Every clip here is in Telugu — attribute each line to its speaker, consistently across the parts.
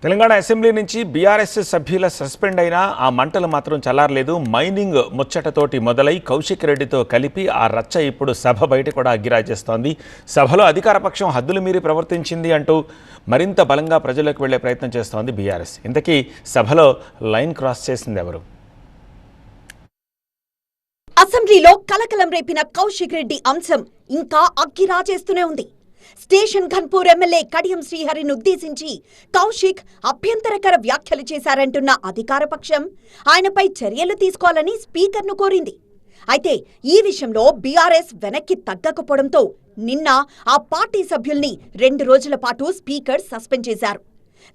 Speaker 1: తెలంగాణ అసెంబ్లీ నుంచి బీఆర్ఎస్ సభ్యుల సస్పెండ్ అయినా ఆ మంటలు మాత్రం చల్లారలేదు. మైనింగ్ ముచ్చటతోటి మొదలై కౌశిక్ రెడ్డితో కలిపి ఆ రచ్చ ఇప్పుడు సభ బయట కూడా అగ్గిరాజేస్తోంది. సభలో అధికారపక్షం హద్దులు మీరి ప్రవర్తించింది అంటూ మరింత బలంగా ప్రజలకు వెళ్లే ప్రయత్నం చేస్తోంది బీఆర్ఎస్. ఇంతకీ సభలో లైన్ క్రాస్ చేసింది ఎవరు?
Speaker 2: అసెంబ్లీలో కలకలం రేపిన కౌశిక్ రెడ్డి అంశం ఇంకా అగ్గిరాజేస్తూనే ఉంది. స్టేషన్ ఘన్పూర్ ఎమ్మెల్యే కడియం శ్రీహరిని ఉద్దేశించి కౌశిక్ అభ్యంతరకర వ్యాఖ్యలు చేశారంటున్న అధికారపక్షం ఆయనపై చర్యలు తీసుకోవాలని స్పీకర్ను కోరింది. అయితే ఈ విషయంలో బీఆర్ఎస్ వెనక్కి తగ్గకపోవడంతో నిన్న ఆ పార్టీ సభ్యుల్ని 2 రోజుల పాటు స్పీకర్ సస్పెండ్ చేశారు.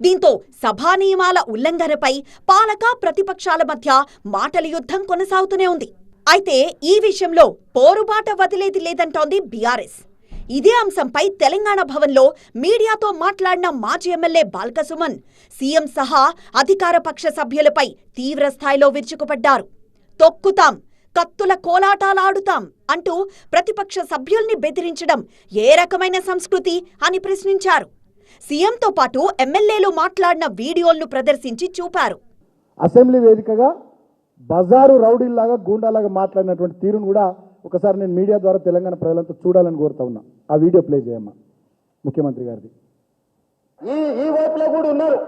Speaker 2: దీంతో సభా నియమాల ఉల్లంఘనపై పాలక ప్రతిపక్షాల మధ్య మాటల యుద్ధం కొనసాగుతూనే ఉంది. అయితే ఈ విషయంలో పోరుబాట వదిలేది లేదంటోంది బీఆర్ఎస్. ఇదే అంశంపై తెలంగాణ భవన్లో మీడియాతో మాట్లాడిన మాజీ ఎమ్మెల్యే బాల్క సుమన్ సీఎం సహా అధికారపక్ష సభ్యులపై తీవ్రస్థాయిలో విరుచుకుపడ్డారు. తొక్కుతాం, కత్తుల కోలాటాలాడుతాం అంటూ ప్రతిపక్ష సభ్యుల్ని బెదిరించడం ఏ రకమైన సంస్కృతి అని ప్రశ్నించారు. సీఎంతో పాటు ఎమ్మెల్యేలు మాట్లాడిన వీడియోలను ప్రదర్శించి చూపారు.
Speaker 3: అసెంబ్లీ వేదికగా బజారు రౌడీల్లాగా గూండాలాగా మాట్లాడినటువంటి తీరును కూడా ఒకసారి నేను మీడియా ద్వారా తెలంగాణ ప్రజలంతా చూడాలని కోరుతా ఉన్నా. ఆ వీడియో ప్లే చేయమ్మా ముఖ్యమంత్రి గారిది.
Speaker 4: ఈ వైపులో కూడా ఉన్నారు,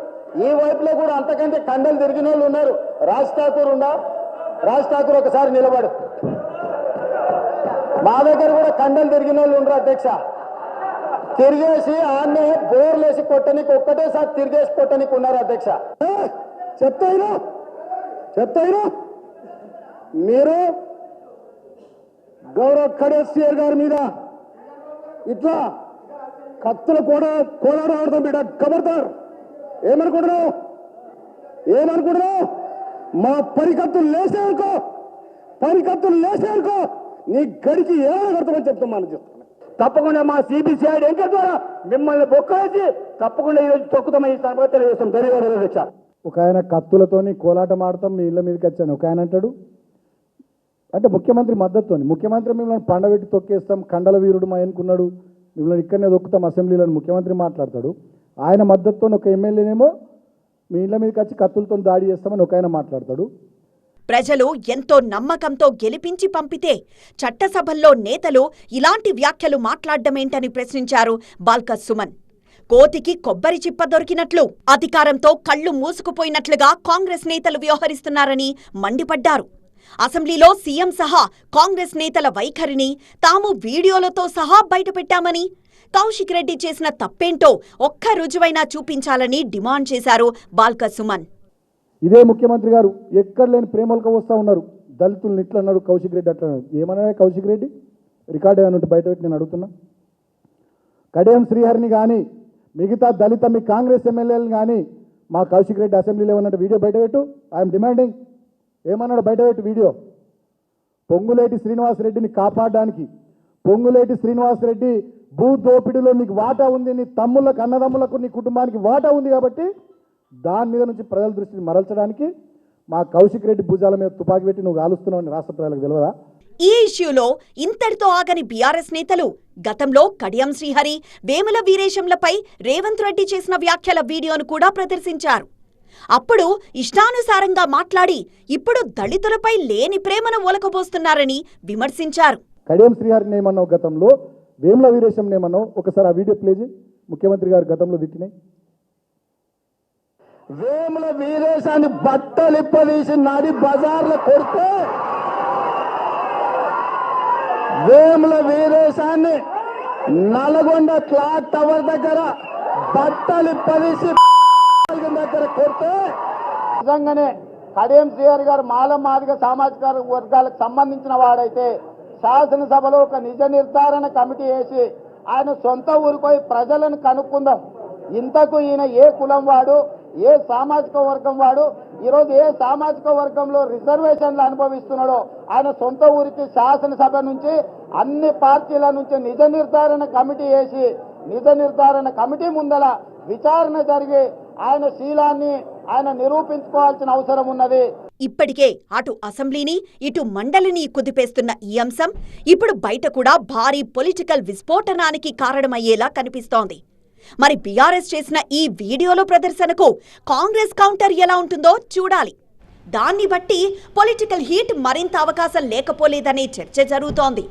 Speaker 4: ఈ వైపులో కూడా అంతకంటే కండలు తిరిగిన వాళ్ళు ఉన్నారు. రాజ్ ఠాకూర్ ఉందా? రాజ్ ఠాకూర్ ఒకసారి నిలబడు. మా దగ్గర కూడా కండలు తిరిగిన వాళ్ళు ఉండరు అధ్యక్ష. తిరిగేసి ఆన్నే బోర్లేసి కొట్టనికి ఒక్కటేసారి తిరిగేసి కొట్టనికి ఉన్నారు అధ్యక్ష. చెప్తాయినా మీరు గౌరవ కడేశ్వర్ గారి మీద ఇట్లా కత్తులు కూడా కోలాడడం బిడ్డ కబర్దార్. ఏమనుకుంటున్నావు? మా పరికత్తులు లేసేనుకో నీ గడికి ఏమైనా కడతామని చెప్తామని చెప్తాను. తప్పకుండా మా సిబిసిఐడి ఎంకే ద్వారా మిమ్మల్ని బొక్కవేసి తప్పకుండా ఈరోజు తొక్కుతామని ఈ సందర్భంగా తెలియజేస్తాం. ధన్యవాదాలు అధ్యక్ష.
Speaker 3: ఒక ఆయన కత్తులతోని కోలాటం ఆడతాం మీ ఇళ్ళ మీదకి వచ్చాను ఒక ఆయన అంటాడు. అంటే ముఖ్యమంత్రి మద్దతుని ముఖ్యమంత్రి మిమ్మల్ని పండబెట్టి తొక్కేస్తాం, కండల వీరుడు మా ఎన్నుకున్నాడు, మిమ్మల్ని ఇక్కడనే తొక్కుతాం అసెంబ్లీలో ముఖ్యమంత్రి మాట్లాడతాడు. ఆయన మద్దతుతో ఒక ఎమ్మెల్యేనేమో మీ ఇళ్ళ మీదకి వచ్చి కత్తులతో దాడి చేస్తామని ఒక ఆయన మాట్లాడతాడు.
Speaker 2: ప్రజలు ఎంతో నమ్మకంతో గెలిపించి పంపితే చట్టసభల్లో నేతలు ఇలాంటి వ్యాఖ్యలు మాట్లాడడమేంటని ప్రశ్నించారు బాల్క సుమన్. కోతికి కొబ్బరి చిప్ప దొరికినట్లు అధికారంతో కళ్లు మూసుకుపోయినట్లుగా కాంగ్రెస్ నేతలు వ్యవహరిస్తున్నారని మండిపడ్డారు. అసెంబ్లీలో సీఎం సహా కాంగ్రెస్ నేతల వైఖరిని తాము వీడియోలతో సహా బయటపెట్టామని, కౌశిక్ రెడ్డి చేసిన తప్పేంటో ఒక్క రుజువైనా చూపించాలని డిమాండ్ చేశారు బాల్క సుమన్.
Speaker 3: ఇదే ముఖ్యమంత్రి గారు ఎక్కడ లేని ప్రేమలకు వస్తూ ఉన్నారు. దళితులను ఇట్లా అన్నాడు, కౌశిక్ రెడ్డి అట్లా అన్నాడు. ఏమన్నా కౌశిక్ రెడ్డి రికార్డు ఏమన్నా బయట పెట్టి నేను అడుగుతున్నా. కడియం శ్రీహరిని కానీ మిగతా దళిత మీ కాంగ్రెస్ ఎమ్మెల్యేలను కానీ మా కౌశిక్ రెడ్డి అసెంబ్లీలో ఏమన్నట్టు వీడియో బయటపెట్టు. I'm demanding. ఏమన్నాడు బయటపెట్టు వీడియో. పొంగులేటి శ్రీనివాసరెడ్డిని కాపాడడానికి, పొంగులేటి శ్రీనివాసరెడ్డి భూ దోపిడీలో నీకు వాటా ఉంది, నీ తమ్ముళ్ళకు అన్నదమ్ములకు నీ కుటుంబానికి వాటా ఉంది కాబట్టి దాని మీద నుంచి ప్రజల దృష్టిని మరల్చడానికి మా కౌశిక్ రెడ్డి భుజాల మీద తుపాకీ పెట్టి నువ్వు కాలుస్తున్నావు రాష్ట్ర ప్రజలకు తెలియదా?
Speaker 2: ఈ ఇష్యూలో ఇంతటితో ఆగని బీఆర్ఎస్ నేతలు గతంలో కడియం శ్రీహరి, వేముల వీరేశంలపై రేవంత్ రెడ్డి చేసిన వ్యాఖ్యల వీడియోను కూడా ప్రదర్శించారు. అప్పుడు ఇష్టానుసారంగా మాట్లాడి ఇప్పుడు దళితులపై లేని ప్రేమను ఒలకబోస్తున్నారని విమర్శించారు.
Speaker 3: కడియం శ్రీహరిని ఏమన్నావు గతంలో, వేముల వీరేశం ఏమన్నావు ఒకసారి ఆ వీడియో ప్లే చేయి. ముఖ్యమంత్రి గారు గతంలో తిట్టినాయి.
Speaker 4: వేముల వీరేశాన్ని బట్టలిప్పదీసి నడి బజార్లో కొడితే, వేముల వీరేశాన్ని నల్గొండ క్లాక్ టవర్ దగ్గర బట్టలిప్పదీసి దగ్గర కొడితే, నిజంగానే కడియం శ్రీహరి గారు మాల మాదిగ సామాజిక వర్గాలకు సంబంధించిన వాడైతే శాసనసభలో ఒక నిజ నిర్ధారణ కమిటీ వేసి ఆయన సొంత ఊరిపోయి ప్రజలను కనుక్కుందాం. ఇంతకు ఈయన ఏ కులం వాడు, ఏ సామాజిక వర్గం వాడు, ఈరోజు ఏ సామాజిక వర్గంలో రిజర్వేషన్లు అనుభవిస్తున్నాడో ఆయన సొంత ఊరికి శాసనసభ నుంచి అన్ని పార్టీల నుంచి నిజ నిర్ధారణ కమిటీ వేసి నిజ నిర్ధారణ కమిటీ ముందల విచారణ జరిగి ఆయన శీలాన్ని ఆయన నిరూపించుకోవాల్సిన అవసరం ఉన్నది.
Speaker 2: ఇప్పటికే అటు అసెంబ్లీని ఇటు మండలిని కుదిపేస్తున్న ఈ అంశం ఇప్పుడు బయట కూడా భారీ పొలిటికల్ విస్ఫోటనానికి కారణమయ్యేలా కనిపిస్తోంది. మరి బీఆర్ఎస్ చేసిన ఈ వీడియోలో ప్రదర్శనకు కాంగ్రెస్ కౌంటర్ ఎలా ఉంటుందో చూడాలి. దాన్ని బట్టి పొలిటికల్ హీట్ మరింత అవకాశం లేకపోలేదనే చర్చ జరుగుతోంది.